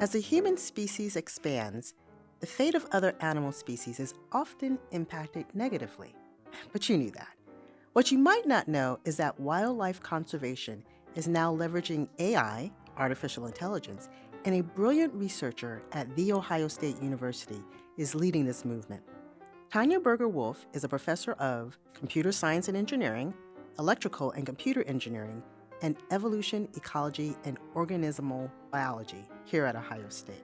As the human species expands, the fate of other animal species is often impacted negatively. But you knew that. What you might not know is that wildlife conservation is now leveraging AI, artificial intelligence, and a brilliant researcher at The Ohio State University is leading this movement. Tanya Berger-Wolf is a professor of computer science and engineering, electrical and computer engineering, and evolution, ecology, and organismal biology here at Ohio State.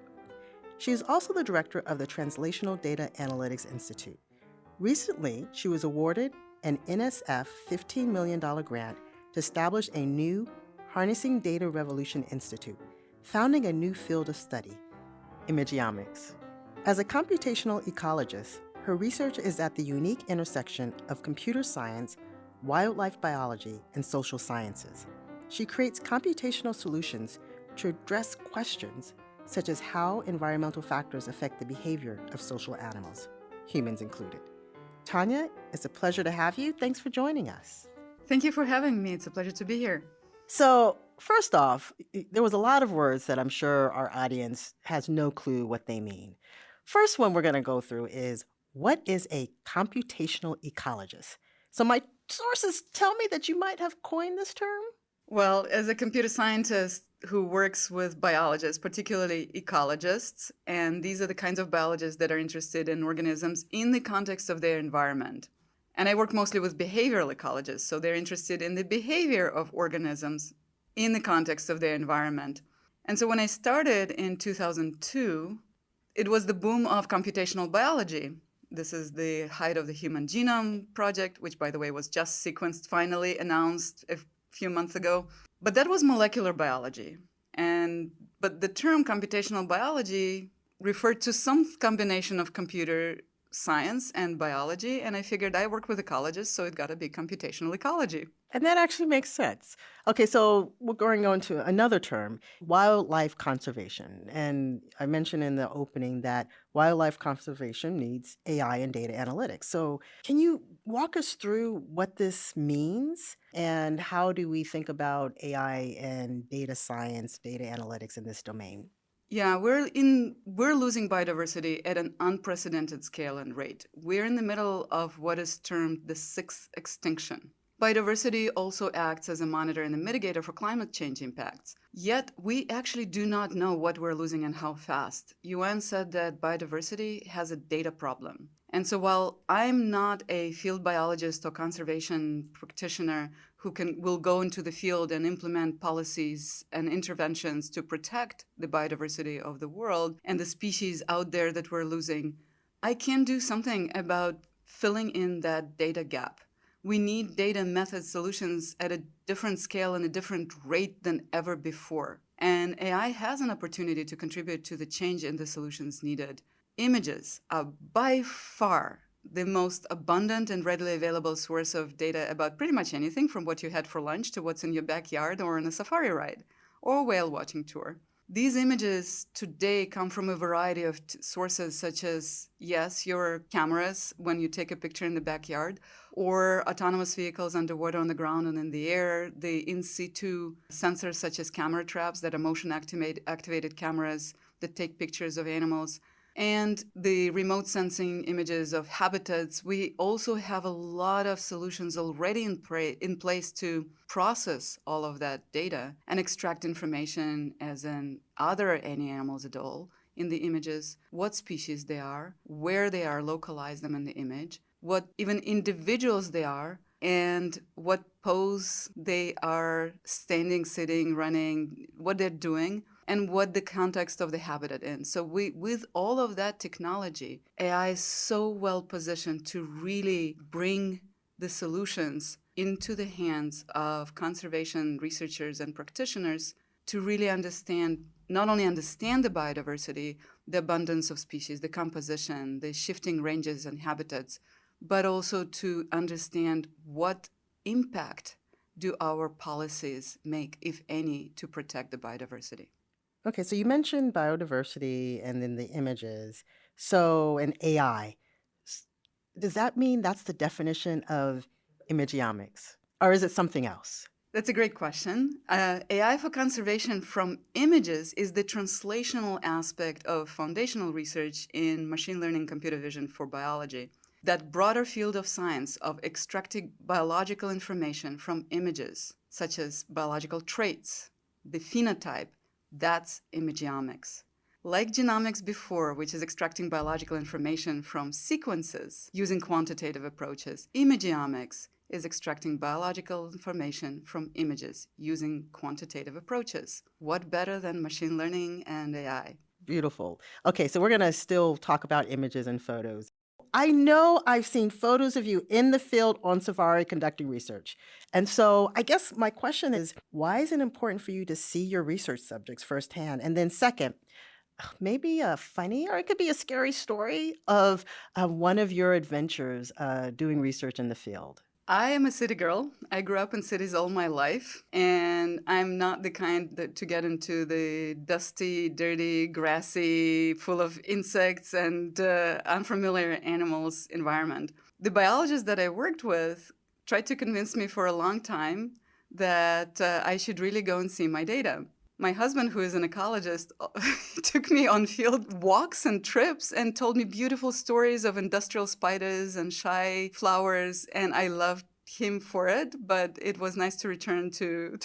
She is also the director of the Translational Data Analytics Institute. Recently, she was awarded an NSF $15 million grant to establish a new Harnessing Data Revolution Institute, founding a new field of study, Imageomics. As a computational ecologist, her research is at the unique intersection of computer science, wildlife biology, and social sciences. She creates computational solutions to address questions such as how environmental factors affect the behavior of social animals, humans included. Tanya, it's a pleasure to have you. Thanks for joining us. Thank you for having me. It's a pleasure to be here. So, first off, there was a lot of words that I'm sure our audience has no clue what they mean. First one we're going to go through is, what is a computational ecologist? So my sources tell me that you might have coined this term. Well, as a computer scientist who works with biologists, particularly ecologists, and these are the kinds of biologists that are interested in organisms in the context of their environment. And I work mostly with behavioral ecologists, so they're interested in the behavior of organisms in the context of their environment. And so when I started in 2002, it was the boom of computational biology. This is the height of the Human Genome Project, which, by the way, was just sequenced, finally announced a few months ago. But that was molecular biology. But the term computational biology referred to some combination of computer science and biology, and I figured I work with ecologists, so it got to be computational ecology. And that actually makes sense. Okay, so we're going on to another term, wildlife conservation. And I mentioned in the opening that wildlife conservation needs AI and data analytics. So can you walk us through what this means and how do we think about AI and data science, data analytics in this domain? Yeah, we're losing biodiversity at an unprecedented scale and rate. We're in the middle of what is termed the sixth extinction. Biodiversity also acts as a monitor and a mitigator for climate change impacts. Yet, we actually do not know what we're losing and how fast. UN said that biodiversity has a data problem. And so while I'm not a field biologist or conservation practitioner who will go into the field and implement policies and interventions to protect the biodiversity of the world and the species out there that we're losing, I can do something about filling in that data gap. We need data method solutions at a different scale and a different rate than ever before. And AI has an opportunity to contribute to the change in the solutions needed. Images are by far the most abundant and readily available source of data about pretty much anything from what you had for lunch to what's in your backyard or on a safari ride or a whale watching tour. These images today come from a variety of sources such as, yes, your cameras when you take a picture in the backyard, or autonomous vehicles underwater, on the ground, and in the air, the in situ sensors such as camera traps that are motion activated cameras that take pictures of animals, and the remote sensing images of habitats. We also have a lot of solutions already in place to process all of that data and extract information, as in, are there any animals at all in the images, what species they are, where they are, localize them in the image, what even individuals they are, and what pose they are standing, sitting, running, what they're doing, and what the context of the habitat is. So with all of that technology, AI is so well positioned to really bring the solutions into the hands of conservation researchers and practitioners to really not only understand the biodiversity, the abundance of species, the composition, the shifting ranges and habitats, but also to understand what impact do our policies make, if any, to protect the biodiversity. Okay, so you mentioned biodiversity and then the images. So, an AI. Does that mean that's the definition of imageomics? Or is it something else? That's a great question. AI for conservation from images is the translational aspect of foundational research in machine learning computer vision for biology. That broader field of science of extracting biological information from images, such as biological traits, the phenotype, that's imageomics. Like genomics before, which is extracting biological information from sequences using quantitative approaches, imageomics is extracting biological information from images using quantitative approaches. What better than machine learning and AI? Beautiful. Okay, so we're going to still talk about images and photos. I know I've seen photos of you in the field on safari conducting research. And so I guess my question is, why is it important for you to see your research subjects firsthand? And then second, maybe a funny or it could be a scary story of one of your adventures doing research in the field. I am a city girl. I grew up in cities all my life, and I'm not the kind to get into the dusty, dirty, grassy, full of insects and unfamiliar animals environment. The biologists that I worked with tried to convince me for a long time that I should really go and see my data. My husband, who is an ecologist, took me on field walks and trips and told me beautiful stories of industrial spiders and shy flowers, and I loved him for it, but it was nice to return to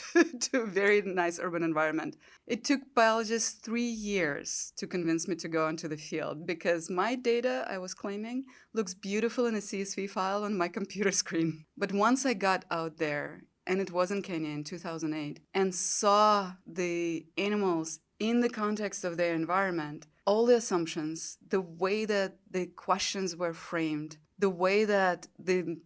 a very nice urban environment. It took biologists 3 years to convince me to go into the field because my data, I was claiming, looks beautiful in a CSV file on my computer screen. But once I got out there, and it was in Kenya in 2008, and saw the animals in the context of their environment, all the assumptions, the way that the questions were framed, the way that the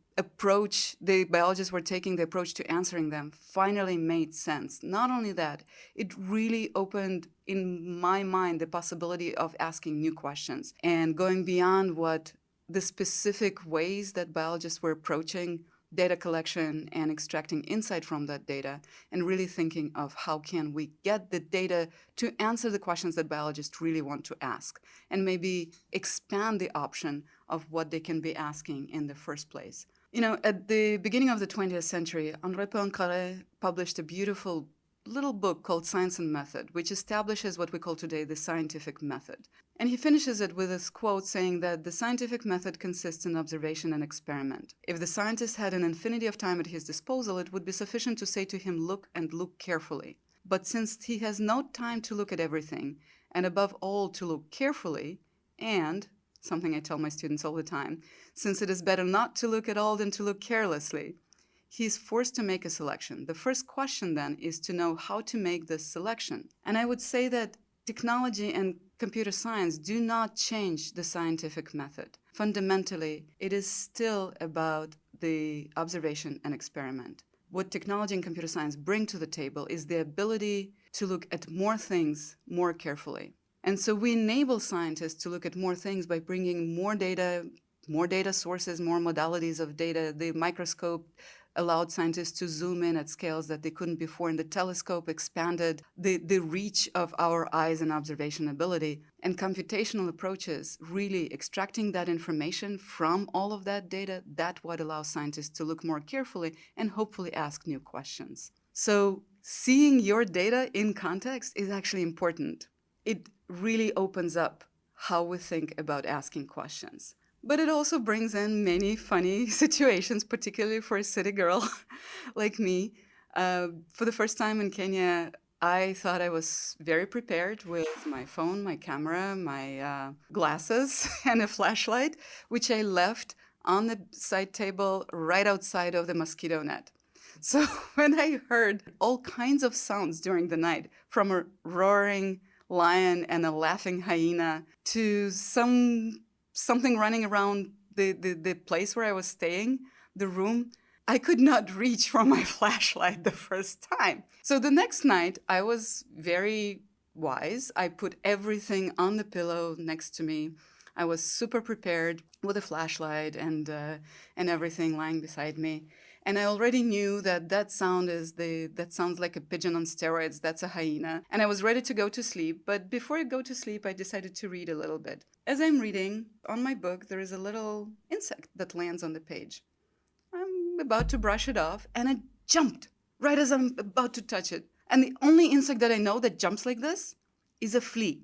biologists were taking the approach to answering them finally made sense. Not only that, it really opened in my mind the possibility of asking new questions and going beyond what the specific ways that biologists were approaching data collection and extracting insight from that data, and really thinking of how can we get the data to answer the questions that biologists really want to ask, and maybe expand the option of what they can be asking in the first place. You know, at the beginning of the 20th century, Henri Poincaré published a beautiful little book called Science and Method, which establishes what we call today the scientific method. And he finishes it with this quote saying that the scientific method consists in observation and experiment. If the scientist had an infinity of time at his disposal, it would be sufficient to say to him, look and look carefully. But since he has no time to look at everything, and above all to look carefully, and, something I tell my students all the time, since it is better not to look at all than to look carelessly, he is forced to make a selection. The first question then is to know how to make this selection. And I would say that technology and computer science do not change the scientific method. Fundamentally, it is still about the observation and experiment. What technology and computer science bring to the table is the ability to look at more things more carefully. And so we enable scientists to look at more things by bringing more data sources, more modalities of data. The microscope allowed scientists to zoom in at scales that they couldn't before, and the telescope expanded the reach of our eyes and observation ability. And computational approaches, really extracting that information from all of that data, that's what allows scientists to look more carefully and hopefully ask new questions. So seeing your data in context is actually important. It really opens up how we think about asking questions. But it also brings in many funny situations, particularly for a city girl like me. For the first time in Kenya, I thought I was very prepared with my phone, my camera, my glasses, and a flashlight, which I left on the side table right outside of the mosquito net. So when I heard all kinds of sounds during the night, from a roaring lion and a laughing hyena to something running around the place where I was staying, the room, I could not reach for my flashlight the first time. So the next night, I was very wise. I put everything on the pillow next to me. I was super prepared with a flashlight and everything lying beside me. And I already knew that sounds like a pigeon on steroids. That's a hyena. And I was ready to go to sleep. But before I go to sleep, I decided to read a little bit. As I'm reading, on my book, there is a little insect that lands on the page. I'm about to brush it off, and it jumped right as I'm about to touch it. And the only insect that I know that jumps like this is a flea.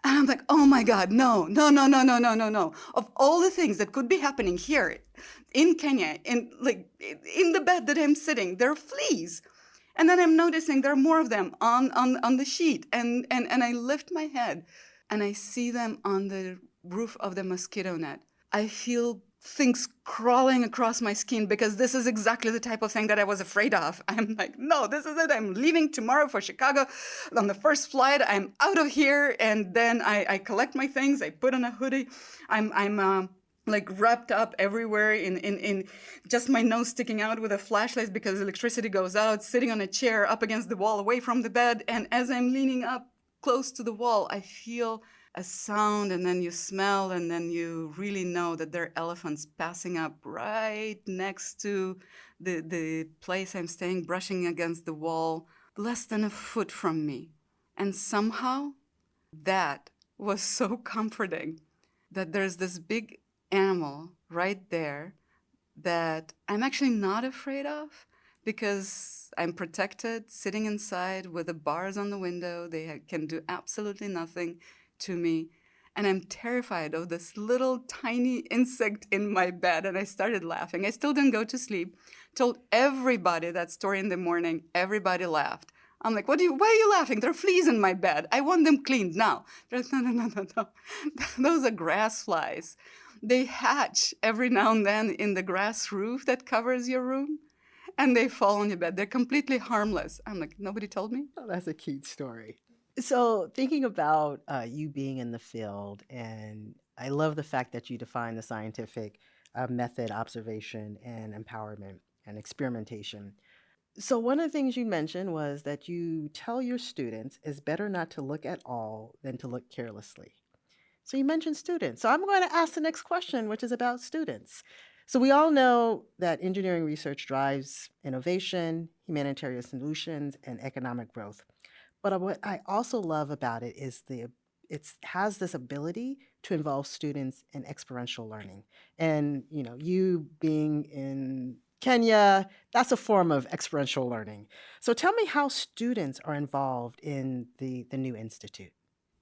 And I'm like, oh my God, no, no, no, no, no, no, no, no. Of all the things that could be happening here in Kenya, in the bed that I'm sitting, there are fleas. And then I'm noticing there are more of them on the sheet. And I lift my head and I see them on the roof of the mosquito net. I feel things crawling across my skin because this is exactly the type of thing that I was afraid of. I'm like, no, this is it. I'm leaving tomorrow for Chicago. On the first flight, I'm out of here. And then I collect my things. I put on a hoodie. I'm like wrapped up everywhere in just my nose sticking out with a flashlight because electricity goes out, sitting on a chair up against the wall away from the bed. And as I'm leaning up close to the wall, I feel a sound, and then you smell, and then you really know that there are elephants passing up right next to the place I'm staying, brushing against the wall, less than a foot from me. And somehow that was so comforting that there's this big animal right there that I'm actually not afraid of because I'm protected, sitting inside with the bars on the window. They can do absolutely nothing to me. And I'm terrified of this little tiny insect in my bed. And I started laughing. I still didn't go to sleep. Told everybody that story in the morning. Everybody laughed. I'm like, why are you laughing? There are fleas in my bed. I want them cleaned now. They're like, no. Those are grass flies. They hatch every now and then in the grass roof that covers your room, and they fall on your bed. They're completely harmless. I'm like, nobody told me? Oh, that's a cute story. So, thinking about you being in the field, and I love the fact that you define the scientific method, observation, and empowerment and experimentation. So, one of the things you mentioned was that you tell your students it's better not to look at all than to look carelessly. So, you mentioned students. So, I'm going to ask the next question, which is about students. So, we all know that engineering research drives innovation, humanitarian solutions, and economic growth. But what I also love about it is it has this ability to involve students in experiential learning. And you being in Kenya, that's a form of experiential learning. So tell me how students are involved in the new institute.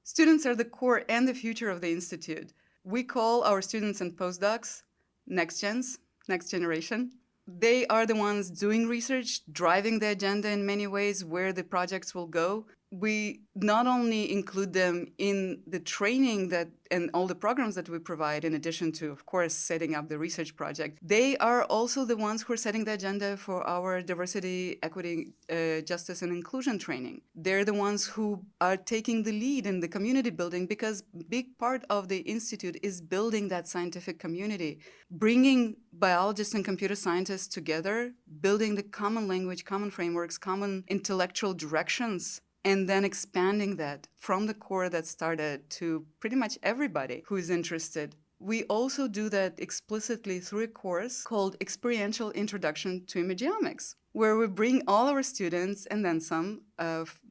Students are the core and the future of the Institute. We call our students and postdocs next gens, next generation. They are the ones doing research, driving the agenda in many ways, where the projects will go. We not only include them in the training and all the programs that we provide, in addition to, of course, setting up the research project, they are also the ones who are setting the agenda for our diversity, equity, justice, and inclusion training. They're the ones who are taking the lead in the community building, because a big part of the Institute is building that scientific community, bringing biologists and computer scientists together, building the common language, common frameworks, common intellectual directions, and then expanding that from the core that started to pretty much everybody who is interested. We also do that explicitly through a course called Experiential Introduction to Imageomics, where we bring all our students and then some.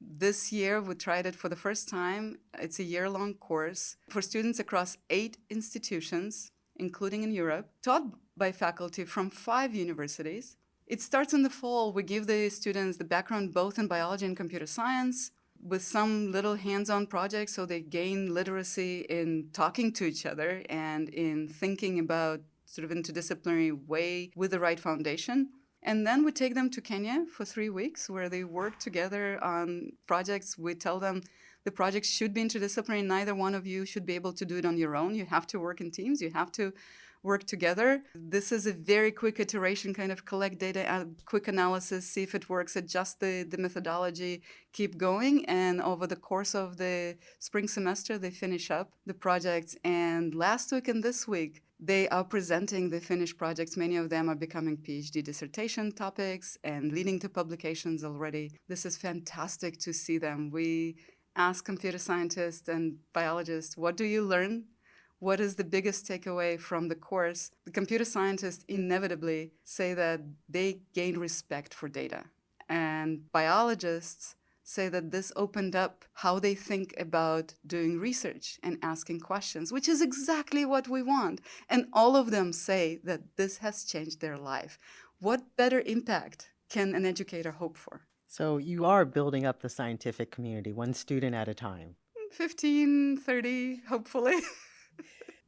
This year, we tried it for the first time. It's a year-long course for students across 8 institutions, including in Europe, taught by faculty from 5 universities. It starts in the fall. We give the students the background both in biology and computer science, with some little hands-on projects, so they gain literacy in talking to each other and in thinking about sort of interdisciplinary way with the right foundation. And then we take them to Kenya for 3 weeks, where they work together on projects. We tell them the projects should be interdisciplinary. Neither one of you should be able to do it on your own. You have to work in teams. You have to work together. This is a very quick iteration, kind of collect data, quick analysis, see if it works, adjust the methodology, keep going. And over the course of the spring semester, they finish up the projects. And last week and this week, they are presenting the finished projects. Many of them are becoming PhD dissertation topics and leading to publications already. This is fantastic to see them. We ask computer scientists and biologists, what do you learn? What is the biggest takeaway from the course? The computer scientists inevitably say that they gain respect for data. And biologists say that this opened up how they think about doing research and asking questions, which is exactly what we want. And all of them say that this has changed their life. What better impact can an educator hope for? So you are building up the scientific community, one student at a time. 15, 30, hopefully.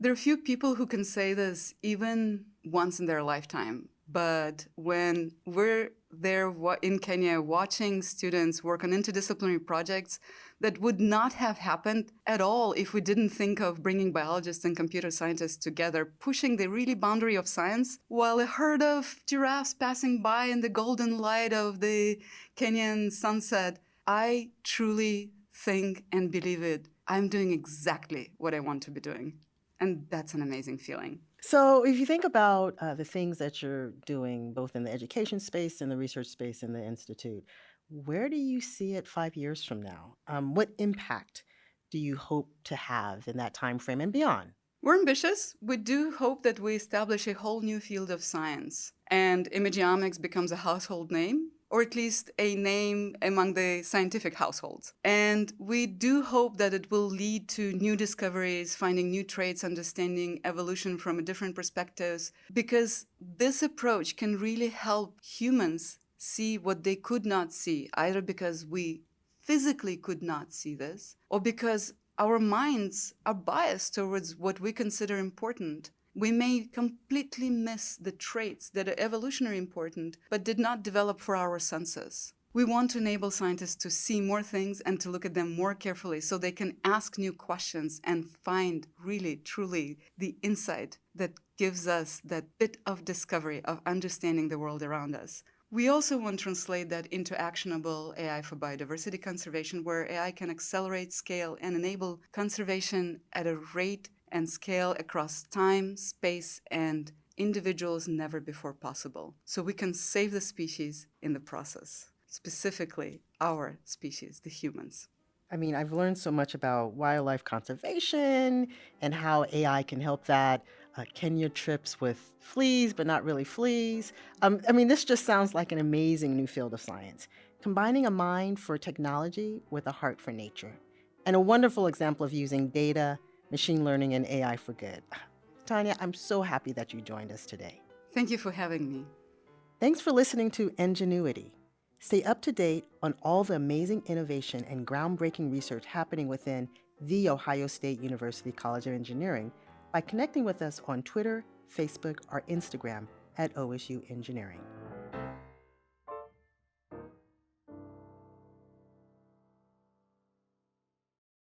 There are few people who can say this even once in their lifetime. But when we're there in Kenya watching students work on interdisciplinary projects that would not have happened at all if we didn't think of bringing biologists and computer scientists together, pushing the really boundary of science, while a herd of giraffes passing by in the golden light of the Kenyan sunset, I truly think and believe it. I'm doing exactly what I want to be doing. And that's an amazing feeling. So if you think about the things that you're doing, both in the education space and the research space in the Institute, where do you see it 5 years from now? What impact do you hope to have in that time frame and beyond? We're ambitious. We do hope that we establish a whole new field of science and Imageomics becomes a household name, or at least a name among the scientific households. And we do hope that it will lead to new discoveries, finding new traits, understanding evolution from different perspectives, because this approach can really help humans see what they could not see, either because we physically could not see this, or because our minds are biased towards what we consider important. We may completely miss the traits that are evolutionarily important, but did not develop for our senses. We want to enable scientists to see more things and to look at them more carefully so they can ask new questions and find really, truly the insight that gives us that bit of discovery of understanding the world around us. We also want to translate that into actionable AI for biodiversity conservation, where AI can accelerate, scale, and enable conservation at a rate and scale across time, space, and individuals never before possible. So we can save the species in the process, specifically our species, the humans. I mean, I've learned so much about wildlife conservation and how AI can help that. Kenya trips with fleas, but not really fleas. I mean, this just sounds like an amazing new field of science, combining a mind for technology with a heart for nature, and a wonderful example of using data, machine learning, and AI for good. Tanya, I'm so happy that you joined us today. Thank you for having me. Thanks for listening to Enginuity. Stay up to date on all the amazing innovation and groundbreaking research happening within The Ohio State University College of Engineering by connecting with us on Twitter, Facebook, or Instagram at OSU Engineering.